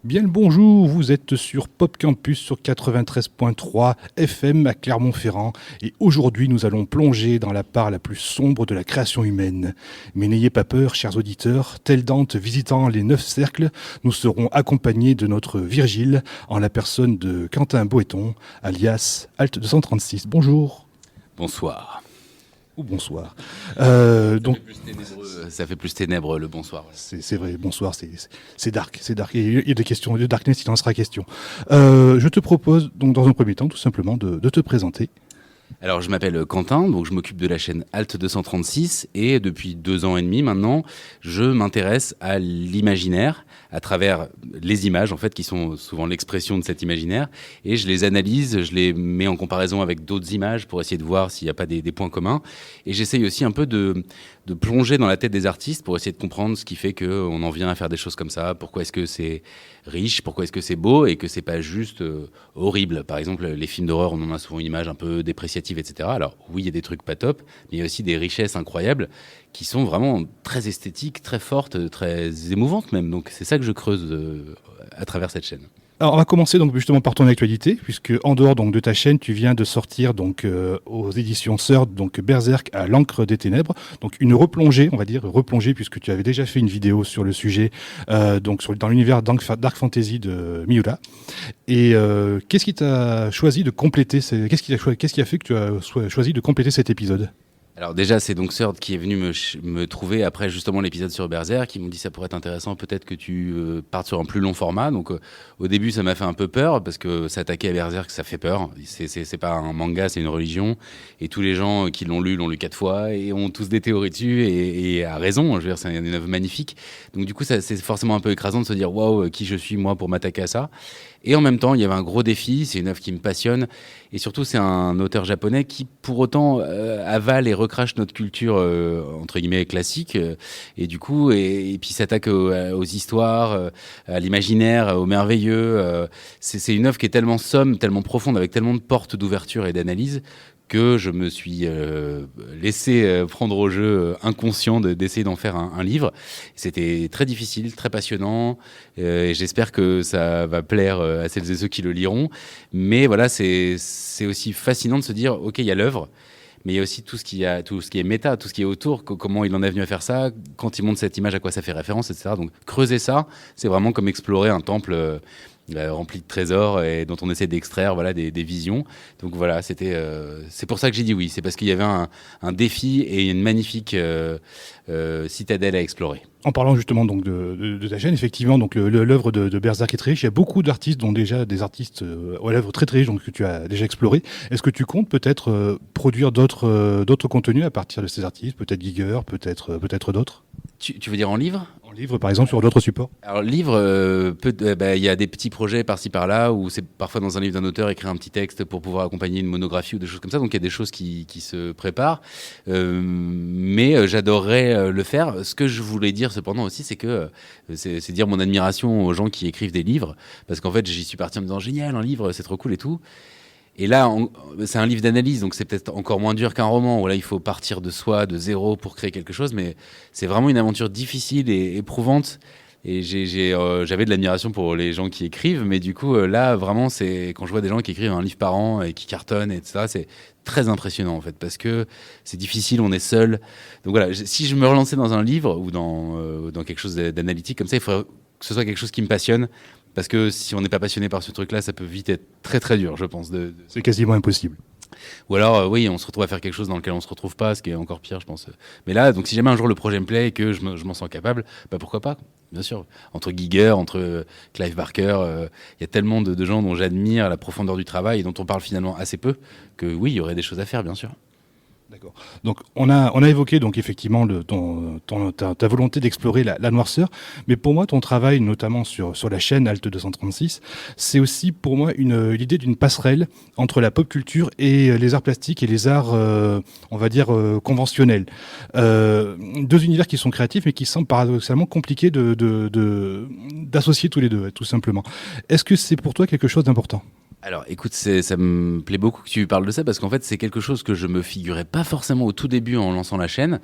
Bien le bonjour, vous êtes sur Pop Campus sur 93.3 FM à Clermont-Ferrand et aujourd'hui nous allons plonger dans la part la plus sombre de la création humaine. Mais n'ayez pas peur, chers auditeurs, tel Dante visitant les 9 cercles, nous serons accompagnés de notre Virgile en la personne de Quentin Boéton, alias Alt 236. Bonjour. Bonsoir. Ou bonsoir. Ça fait plus ténèbres le bonsoir. C'est vrai, bonsoir, c'est dark. Et il y a des questions de darkness, il en sera question. Je te propose donc dans un premier temps tout simplement de te présenter. Alors je m'appelle Quentin, donc je m'occupe de la chaîne Alt 236 et depuis 2 ans et demi maintenant, je m'intéresse à l'imaginaire à travers les images en fait qui sont souvent l'expression de cet imaginaire et je les analyse, je les mets en comparaison avec d'autres images pour essayer de voir s'il n'y a pas des points communs et j'essaye aussi un peu de plonger dans la tête des artistes pour essayer de comprendre ce qui fait qu'on en vient à faire des choses comme ça, pourquoi est-ce que c'est riche, pourquoi est-ce que c'est beau et que c'est pas juste horrible. Par exemple, les films d'horreur, on en a souvent une image un peu dépréciative, etc. Alors oui, il y a des trucs pas top, mais il y a aussi des richesses incroyables qui sont vraiment très esthétiques, très fortes, très émouvantes même. Donc c'est ça que je creuse à travers cette chaîne. Alors on va commencer donc justement par ton actualité, puisque en dehors donc de ta chaîne, tu viens de sortir donc aux éditions Sœur donc Berserk à l'encre des ténèbres, donc une replongée, on va dire replongée, puisque tu avais déjà fait une vidéo sur le sujet, dans l'univers Dark Fantasy de Miura. Et qu'est-ce qui t'a choisi de compléter, qu'est-ce qui a fait que tu as choisi de compléter cet épisode? Alors déjà, c'est donc Sord qui est venu me trouver après justement l'épisode sur Berserk, qui m'ont dit ça pourrait être intéressant, peut-être que tu partes sur un plus long format. Donc au début, ça m'a fait un peu peur parce que s'attaquer à Berserk, ça fait peur. C'est pas un manga, c'est une religion. Et tous les gens qui l'ont lu 4 fois et ont tous des théories dessus et à raison. Je veux dire, c'est une œuvre magnifique. Donc du coup, c'est forcément un peu écrasant de se dire waouh, qui je suis moi pour m'attaquer à ça. Et en même temps, il y avait un gros défi, c'est une œuvre qui me passionne, et surtout c'est un auteur japonais qui pour autant avale et recrache notre culture entre guillemets classique, et du coup, et puis s'attaque aux histoires, à l'imaginaire, au merveilleux. C'est une œuvre qui est tellement somme, tellement profonde, avec tellement de portes d'ouverture et d'analyse, que je me suis laissé prendre au jeu inconscient d'essayer d'en faire un livre. C'était très difficile, très passionnant, et j'espère que ça va plaire à celles et ceux qui le liront. Mais voilà, c'est aussi fascinant de se dire, ok, il y a l'œuvre, mais il y a aussi tout ce qui est méta, tout ce qui est autour, comment il en est venu à faire ça, quand il montre cette image, à quoi ça fait référence, etc. Donc creuser ça, c'est vraiment comme explorer un temple rempli de trésors et dont on essaie d'extraire des visions. Donc voilà, c'est pour ça que j'ai dit oui. C'est parce qu'il y avait un défi et une magnifique citadelle à explorer. En parlant justement donc de ta chaîne, effectivement, donc l'œuvre de Berserk est très riche. Il y a beaucoup d'artistes, dont déjà des artistes aux lèvres très très riches, donc que tu as déjà exploré. Est-ce que tu comptes peut-être produire d'autres contenus à partir de ces artistes, peut-être Giger, peut-être d'autres? Tu veux dire en livre? En livre, par exemple, sur d'autres supports? Alors, livre, il y a des petits projets par-ci par-là où c'est parfois dans un livre d'un auteur écrire un petit texte pour pouvoir accompagner une monographie ou des choses comme ça. Donc, il y a des choses qui se préparent. Mais j'adorerais le faire. Ce que je voulais dire cependant aussi, c'est que c'est dire mon admiration aux gens qui écrivent des livres. Parce qu'en fait, j'y suis parti en me disant génial, un livre, c'est trop cool et tout. Et là, c'est un livre d'analyse, donc c'est peut-être encore moins dur qu'un roman, où là, il faut partir de soi, de zéro, pour créer quelque chose. Mais c'est vraiment une aventure difficile et éprouvante. Et j'avais de l'admiration pour les gens qui écrivent. Mais du coup, là, vraiment, c'est quand je vois des gens qui écrivent un livre par an et qui cartonnent, etc., c'est très impressionnant, en fait, parce que c'est difficile, on est seul. Donc voilà, si je me relançais dans un livre ou dans quelque chose d'analytique comme ça, il faudrait que ce soit quelque chose qui me passionne. Parce que si on n'est pas passionné par ce truc-là, ça peut vite être très très dur, je pense. C'est quasiment impossible. Ou alors, oui, on se retrouve à faire quelque chose dans lequel on se retrouve pas, ce qui est encore pire, je pense. Mais là, donc si jamais un jour le projet me plaît et que je m'en sens capable, bah pourquoi pas, bien sûr. Entre Giger, entre Clive Barker, il y a tellement de gens dont j'admire la profondeur du travail et dont on parle finalement assez peu, que oui, il y aurait des choses à faire, bien sûr. D'accord. Donc on a évoqué donc effectivement ta volonté d'explorer la noirceur, mais pour moi ton travail notamment sur la chaîne Alt 236, c'est aussi pour moi l'idée d'une passerelle entre la pop culture et les arts plastiques et les arts on va dire conventionnels. Deux univers qui sont créatifs mais qui semblent paradoxalement compliqués d'associer tous les deux, tout simplement. Est-ce que c'est pour toi quelque chose d'important? Alors, écoute, ça me plaît beaucoup que tu parles de ça parce qu'en fait, c'est quelque chose que je me figurais pas forcément au tout début en lançant la chaîne.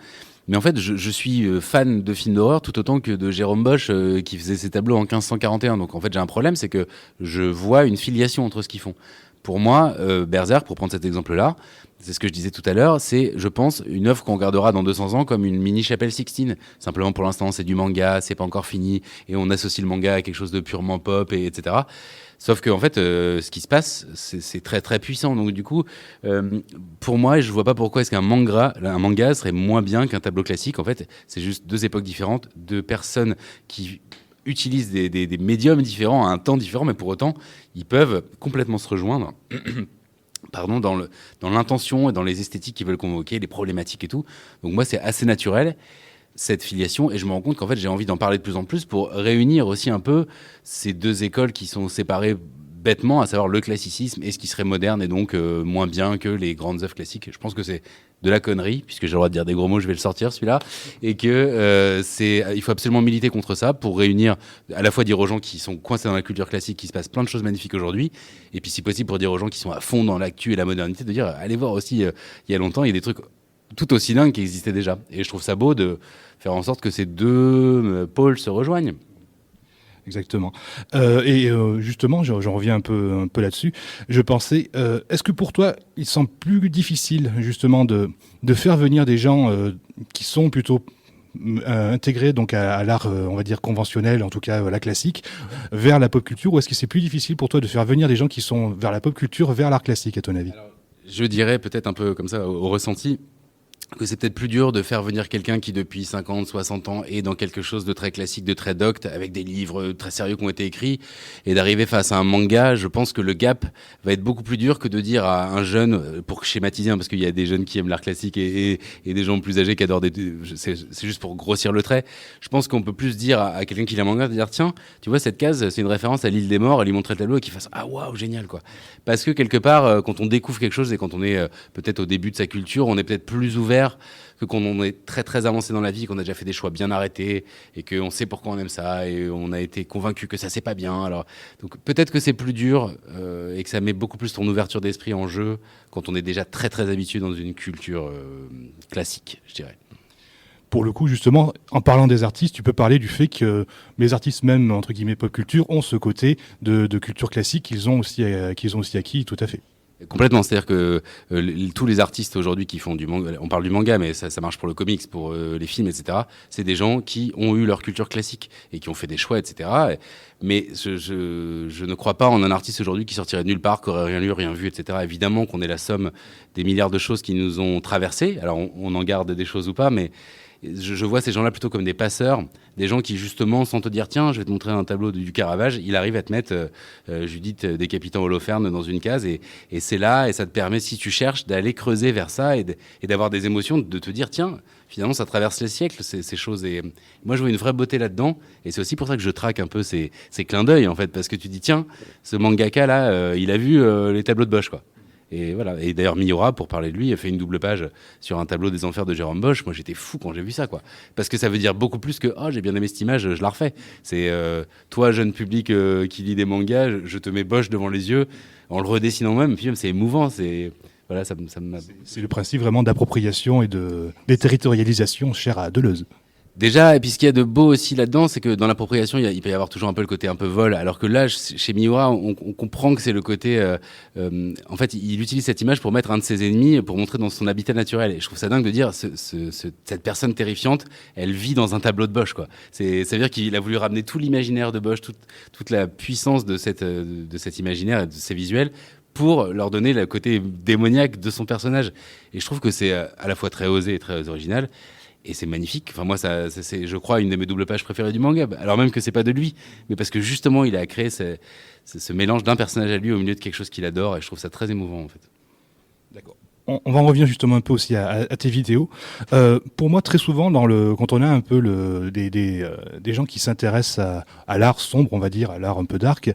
Mais en fait, je suis fan de films d'horreur tout autant que de Jérôme Bosch qui faisait ses tableaux en 1541. Donc, en fait, j'ai un problème, c'est que je vois une filiation entre ce qu'ils font. Pour moi, Berserk, pour prendre cet exemple-là, c'est ce que je disais tout à l'heure, c'est, je pense, une œuvre qu'on regardera dans 200 ans comme une mini Chapelle Sixtine. Simplement, pour l'instant, c'est du manga, c'est pas encore fini, et on associe le manga à quelque chose de purement pop, etc. Sauf que en fait, ce qui se passe, c'est très très puissant. Donc du coup, pour moi, je vois pas pourquoi est-ce un manga serait moins bien qu'un tableau classique. En fait, c'est juste deux époques différentes, deux personnes qui utilisent des médiums différents à un temps différent, mais pour autant, ils peuvent complètement se rejoindre. Pardon, dans l'intention et dans les esthétiques qu'ils veulent convoquer, les problématiques et tout. Donc moi, c'est assez naturel cette filiation et je me rends compte qu'en fait j'ai envie d'en parler de plus en plus pour réunir aussi un peu ces deux écoles qui sont séparées bêtement, à savoir le classicisme et ce qui serait moderne et donc moins bien que les grandes œuvres classiques. Je pense que c'est de la connerie, puisque j'ai le droit de dire des gros mots, je vais le sortir celui-là, et que il faut absolument militer contre ça pour réunir, à la fois dire aux gens qui sont coincés dans la culture classique, qu'il se passe plein de choses magnifiques aujourd'hui, et puis si possible pour dire aux gens qui sont à fond dans l'actu et la modernité, de dire allez voir aussi, il y a longtemps, il y a des trucs tout aussi dingues qui existaient déjà. Et je trouve ça beau de faire en sorte que ces deux pôles se rejoignent. Exactement. Justement, j'en reviens un peu là-dessus. Je pensais, est-ce que pour toi, il semble plus difficile justement de faire venir des gens qui sont plutôt intégrés donc à l'art, on va dire conventionnel, en tout cas la classique, vers la pop culture, ou est-ce que c'est plus difficile pour toi de faire venir des gens qui sont vers la pop culture, vers l'art classique, à ton avis? Alors, je dirais peut-être un peu comme ça au ressenti que c'est peut-être plus dur de faire venir quelqu'un qui depuis 50, 60 ans est dans quelque chose de très classique, de très docte, avec des livres très sérieux qui ont été écrits, et d'arriver face à un manga. Je pense que le gap va être beaucoup plus dur que de dire à un jeune, pour schématiser, hein, parce qu'il y a des jeunes qui aiment l'art classique et des gens plus âgés qui adorent c'est juste pour grossir le trait. Je pense qu'on peut plus dire à quelqu'un qui lit un manga, de dire tiens, tu vois cette case, c'est une référence à l'île des morts, et lui montrer le tableau et qu'il fasse ah waouh génial quoi. Parce que quelque part, quand on découvre quelque chose et quand on est peut-être au début de sa culture, on est peut-être plus ouvert que quand on est très très avancé dans la vie, qu'on a déjà fait des choix bien arrêtés et qu'on sait pourquoi on aime ça et on a été convaincu que ça c'est pas bien. Alors donc peut-être que c'est plus dur et que ça met beaucoup plus ton ouverture d'esprit en jeu quand on est déjà très très habitué dans une culture classique, je dirais. Pour le coup, justement, en parlant des artistes, tu peux parler du fait que les artistes, même entre guillemets pop culture, ont ce côté de culture classique qu'ils ont aussi acquis, tout à fait. Complètement, c'est-à-dire que tous les artistes aujourd'hui qui font du manga, on parle du manga, mais ça marche pour le comics, pour les films, etc. C'est des gens qui ont eu leur culture classique et qui ont fait des choix, etc. Mais je ne crois pas en un artiste aujourd'hui qui sortirait de nulle part, qui aurait rien lu, rien vu, etc. Évidemment qu'on est la somme des milliards de choses qui nous ont traversées. Alors on en garde des choses ou pas, mais je vois ces gens-là plutôt comme des passeurs, des gens qui justement, sans te dire tiens, je vais te montrer un tableau du Caravage, il arrive à te mettre Judith décapitant Holoferne dans une case et c'est là et ça te permet, si tu cherches, d'aller creuser vers ça et d'avoir des émotions, de te dire tiens, finalement ça traverse les siècles ces choses et moi je vois une vraie beauté là-dedans et c'est aussi pour ça que je traque un peu ces clins d'œil en fait, parce que tu dis tiens, ce mangaka là, il a vu les tableaux de Bosch quoi. Et voilà. Et d'ailleurs, Miura, pour parler de lui, a fait une double page sur un tableau des enfers de Jérôme Bosch. Moi, j'étais fou quand j'ai vu ça, quoi. Parce que ça veut dire beaucoup plus que oh, j'ai bien aimé cette image, je la refais. C'est toi, jeune public qui lit des mangas, je te mets Bosch devant les yeux en le redessinant même. Et puis même, c'est émouvant. C'est voilà, c'est le principe vraiment d'appropriation et de déterritorialisation cher à Deleuze. Déjà, et puis ce qu'il y a de beau aussi là-dedans, c'est que dans l'appropriation, il peut y avoir toujours un peu le côté un peu vol, alors que là, chez Miura, on comprend que c'est le côté... en fait, il utilise cette image pour mettre un de ses ennemis, pour montrer dans son habitat naturel. Et je trouve ça dingue de dire, cette personne terrifiante, elle vit dans un tableau de Bosch, quoi. Ça veut dire qu'il a voulu ramener tout l'imaginaire de Bosch, toute la puissance de cet imaginaire et de ces visuels, pour leur donner le côté démoniaque de son personnage. Et je trouve que c'est à la fois très osé et très original. Et c'est magnifique. Enfin, moi, c'est, je crois, une de mes doubles pages préférées du manga. Alors même que c'est pas de lui, mais parce que justement, il a créé ce mélange d'un personnage à lui au milieu de quelque chose qu'il adore. Et je trouve ça très émouvant, en fait. D'accord. On va en revenir justement un peu aussi à tes vidéos. Pour moi, très souvent, quand on a un peu des gens qui s'intéressent à l'art sombre, on va dire, à l'art un peu dark,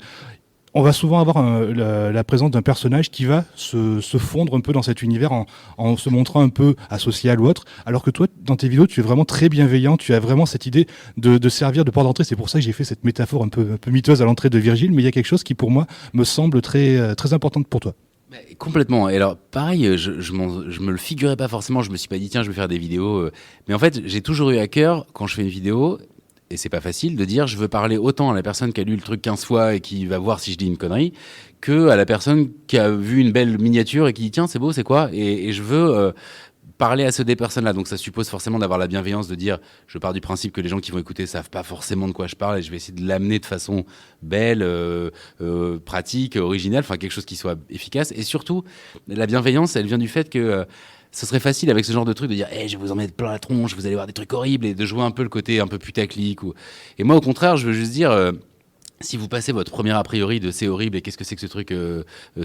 on va souvent avoir la présence d'un personnage qui va se fondre un peu dans cet univers en se montrant un peu asocial ou autre, alors que toi, dans tes vidéos, tu es vraiment très bienveillant, tu as vraiment cette idée de servir de porte d'entrée. C'est pour ça que j'ai fait cette métaphore un peu miteuse à l'entrée de Virgile, mais il y a quelque chose qui, pour moi, me semble très important pour toi. Complètement. Et alors, pareil, je me le figurais pas forcément. Je me suis pas dit, tiens, je vais faire des vidéos. Mais en fait, j'ai toujours eu à cœur, quand je fais une vidéo, et c'est pas facile, de dire, je veux parler autant à la personne qui a lu le truc 15 fois et qui va voir si je dis une connerie, que à la personne qui a vu une belle miniature et qui dit, tiens, c'est beau, c'est quoi? Et je veux parler à des personnes-là. Donc ça suppose forcément d'avoir la bienveillance de dire, je pars du principe que les gens qui vont écouter savent pas forcément de quoi je parle et je vais essayer de l'amener de façon belle, pratique, originale, enfin quelque chose qui soit efficace. Et surtout, la bienveillance, elle vient du fait que ce serait facile avec ce genre de truc de dire hey, je vais vous en mettre plein la tronche, vous allez voir des trucs horribles et de jouer un peu le côté un peu putaclic. Et moi au contraire, je veux juste dire... si vous passez votre premier a priori de c'est horrible et qu'est-ce que c'est que ce truc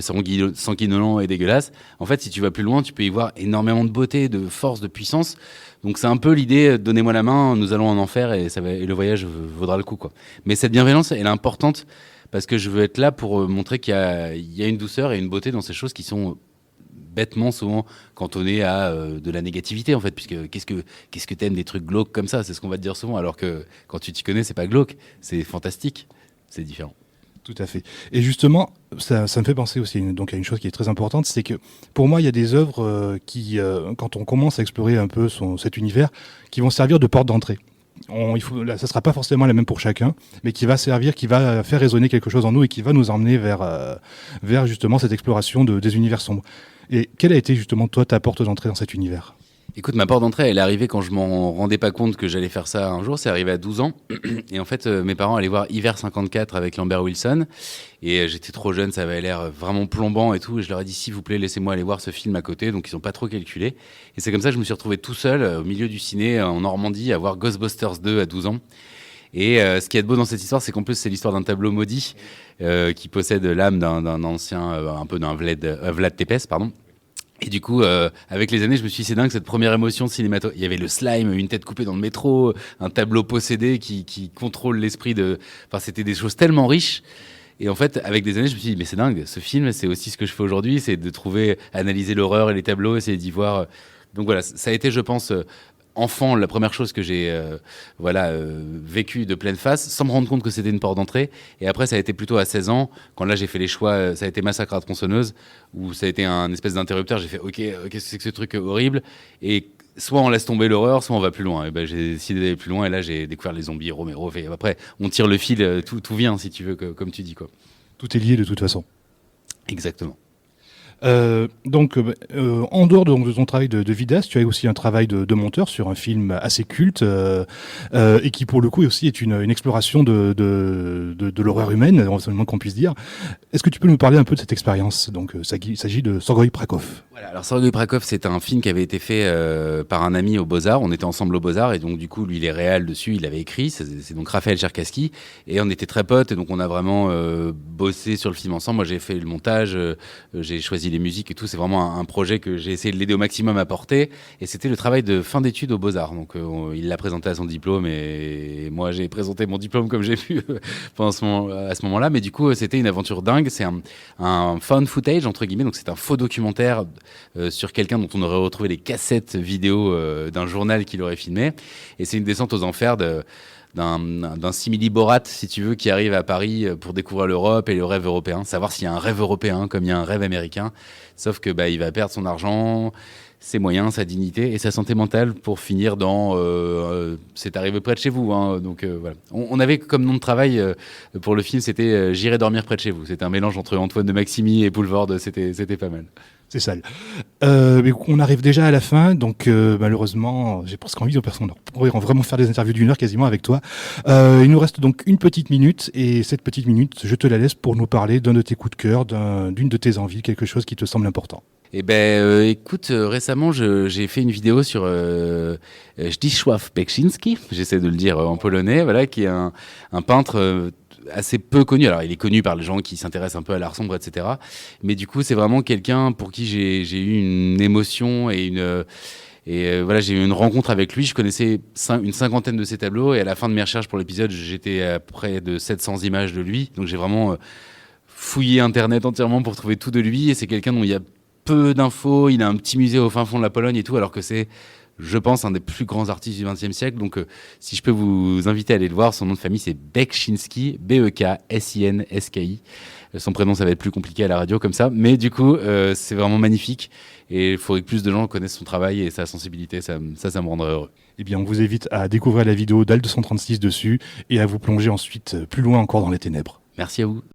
sanguinolent et dégueulasse, en fait, si tu vas plus loin, tu peux y voir énormément de beauté, de force, de puissance. Donc c'est un peu l'idée, donnez-moi la main, nous allons en enfer et le voyage vaudra le coup, quoi. Mais cette bienveillance, elle est importante parce que je veux être là pour montrer qu'il y a une douceur et une beauté dans ces choses qui sont bêtement souvent cantonnées à de la négativité, en fait, puisque qu'est-ce que t'aimes des trucs glauques comme ça, c'est ce qu'on va te dire souvent, alors que quand tu t'y connais, c'est pas glauque, c'est fantastique. C'est différent. Tout à fait. Et justement, ça me fait penser aussi donc à une chose qui est très importante, c'est que pour moi, il y a des œuvres qui, quand on commence à explorer un peu cet univers, qui vont servir de porte d'entrée. Ça ne sera pas forcément la même pour chacun, mais qui va faire résonner quelque chose en nous et qui va nous emmener vers justement cette exploration des univers sombres. Et quelle a été justement, toi, ta porte d'entrée dans cet univers ? Écoute, ma porte d'entrée, elle est arrivée quand je m'en rendais pas compte que j'allais faire ça un jour. C'est arrivé à 12 ans. Et en fait, mes parents allaient voir Hiver 54 avec Lambert Wilson. Et j'étais trop jeune, ça avait l'air vraiment plombant et tout. Et je leur ai dit, s'il vous plaît, laissez-moi aller voir ce film à côté. Donc, ils n'ont pas trop calculé. Et c'est comme ça que je me suis retrouvé tout seul au milieu du ciné en Normandie à voir Ghostbusters 2 à 12 ans. Et ce qui est beau dans cette histoire, c'est qu'en plus, c'est l'histoire d'un tableau maudit qui possède l'âme d'un ancien, un peu d'un Vlad Tepes, pardon. Et du coup, avec les années, je me suis dit, c'est dingue, cette première émotion cinématographique. Il y avait le slime, une tête coupée dans le métro, un tableau possédé qui contrôle l'esprit de... Enfin, c'était des choses tellement riches. Et en fait, avec des années, je me suis dit, mais c'est dingue, ce film, c'est aussi ce que je fais aujourd'hui, c'est de analyser l'horreur et les tableaux, essayer d'y voir. Donc voilà, ça a été, je pense, enfant, la première chose que j'ai vécu de pleine face, sans me rendre compte que c'était une porte d'entrée. Et après, ça a été plutôt à 16 ans, quand là, j'ai fait les choix, ça a été Massacre à la tronçonneuse, où ça a été un espèce d'interrupteur. J'ai fait, OK, qu'est-ce que c'est que ce truc horrible? Et soit on laisse tomber l'horreur, soit on va plus loin. Et ben, j'ai décidé d'aller plus loin, et là, j'ai découvert les zombies, Romero. Et après, on tire le fil, tout vient, si tu veux, comme tu dis, quoi. Tout est lié de toute façon. Exactement. En dehors de ton travail de vidéaste, tu as aussi un travail de monteur sur un film assez culte et qui pour le coup aussi est une exploration de l'horreur humaine, c'est le moins qu'on puisse dire. Est-ce que tu peux nous parler un peu de cette expérience? Donc, il s'agit de Sergueï Prakov. Voilà, alors Sergueï Prakov, c'est un film qui avait été fait par un ami aux Beaux-Arts. On était ensemble aux Beaux-Arts et donc du coup, lui, il est réal dessus, il avait écrit. C'est donc Raphaël Cherkassky et on était très potes et donc on a vraiment bossé sur le film ensemble. Moi, j'ai fait le montage, j'ai choisi les musiques et tout. C'est vraiment un projet que j'ai essayé de l'aider au maximum à porter. Et c'était le travail de fin d'études aux Beaux-Arts. Donc, il l'a présenté à son diplôme et moi, j'ai présenté mon diplôme comme j'ai pu à ce moment-là. Mais du coup, c'était une aventure dingue. C'est un found footage, entre guillemets. Donc, c'est un faux documentaire sur quelqu'un dont on aurait retrouvé les cassettes vidéo d'un journal qu'il aurait filmé. Et c'est une descente aux enfers d'un simili-Borat, si tu veux, qui arrive à Paris pour découvrir l'Europe et le rêve européen, savoir s'il y a un rêve européen comme il y a un rêve américain, sauf que il va perdre son argent, ses moyens, sa dignité et sa santé mentale pour finir dans c'est arrivé près de chez vous, hein. Donc voilà. On avait comme nom de travail pour le film, c'était J'irai dormir près de chez vous. C'était un mélange entre Antoine de Maximi et Boulevard, c'était pas mal. C'est sale. Mais on arrive déjà à la fin, donc malheureusement, j'ai presque envie de personne. On pourrait vraiment faire des interviews d'1 heure quasiment avec toi. Il nous reste donc une petite minute, et cette petite minute, je te la laisse pour nous parler d'un de tes coups de cœur, d'une de tes envies, quelque chose qui te semble important. Eh écoute, récemment, j'ai fait une vidéo sur Zdzisław Beksiński, j'essaie de le dire en polonais, voilà, qui est un peintre assez peu connu. Alors, il est connu par les gens qui s'intéressent un peu à l'art sombre, etc. Mais du coup, c'est vraiment quelqu'un pour qui j'ai eu une émotion et voilà, j'ai eu une rencontre avec lui. Je connaissais une cinquantaine de ses tableaux et à la fin de mes recherches pour l'épisode, j'étais à près de 700 images de lui. Donc, j'ai vraiment fouillé Internet entièrement pour trouver tout de lui. Et c'est quelqu'un dont il y a peu d'infos. Il a un petit musée au fin fond de la Pologne et tout, alors que c'est, je pense, un des plus grands artistes du XXe siècle. Donc, si je peux vous inviter à aller le voir, son nom de famille, c'est Beksinski, Beksinski. Son prénom, ça va être plus compliqué à la radio comme ça. Mais du coup, c'est vraiment magnifique. Et il faudrait que plus de gens connaissent son travail et sa sensibilité. Ça me rendrait heureux. Eh bien, on vous invite à découvrir la vidéo d'Al 236 dessus et à vous plonger ensuite plus loin encore dans les ténèbres. Merci à vous.